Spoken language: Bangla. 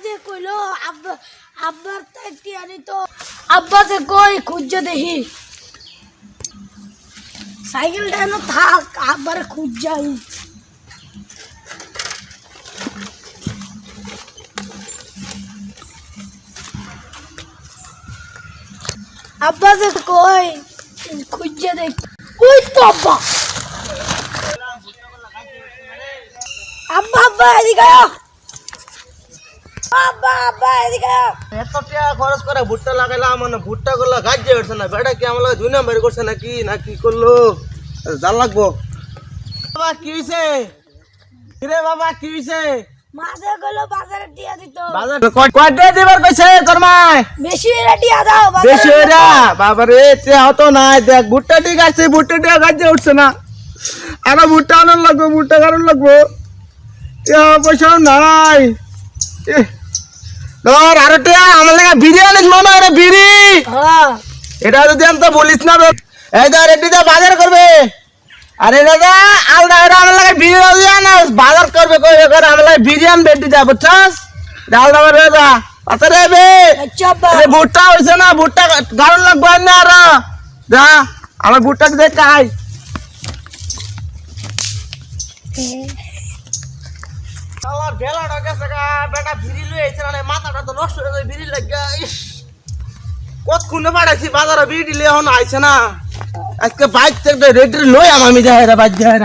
যে কইলো আব্বার তাইতি আনি তো আব্বা যে কই খুঁজে দেখি সাইকেলটা না থাক আব্বার খুঁজ যাই আব্বা যে কই খুঁজে দেখ ওই তো আব্বা আব্বা আব্বা এদিকে আয় আব্বা আব্বা এদিকে আয় এত টাকা খরচ করে ভুট্টা লাগাইলাম মানে ভুট্টা গুলো গাছে উঠছে না বেটা কি আমার দুই নাম্বার করছে নাকি না কি করলো জাল লাগবো বাবা কি হইছে রে বাবা কি হইছে মাঝে গেল বাজারে দিয়া দিত বাজার কয়টা দিবার কইছে তোর মা বেশি এরা দিয়া দাও বেশি হইরা বাবা রে তে হতো না দেখ ভুট্টা ঠিক আছে ভুট্টা টিয়া গাছে উঠছে না আর ভুট্টা আনন্দ লাগবো ভুট্টা কারণ লাগবো পয়সা নাই ধর আরো টিয়া আমার লাগা বিরিয়ানি মনে হয় বিড়ি হ্যাঁ এটা যদি আমি তো বলিস না এই ধর এটি তো বাজার করবে আরে দাদা আলদা এটা আমার লাগে বিরিয়ানি বাজার করবে কই করে আমার লাগে বিরিয়ানি বেটি দা বুঝছস ডাল দাও রে দা আচ্ছা রে বে আচ্ছা আব্বা আরে ভুট্টা হইছে না ভুট্টা গাড়ন লাগবে না আর যা আমার ভুট্টা দেখ কাই শালা বেলা ঢাকা সকা বেটা ভিড়ি লই আইছে না মাথাটা তো নষ্ট হয়ে যায় ভিড়ি লাগা ইস কতক্ষণে পাঠাইছি বাজারে বিড়ি লিয়ে এখন আইছে না আজকে বাইক থেকে রেডি লই আমি যাই রে বাইক যাই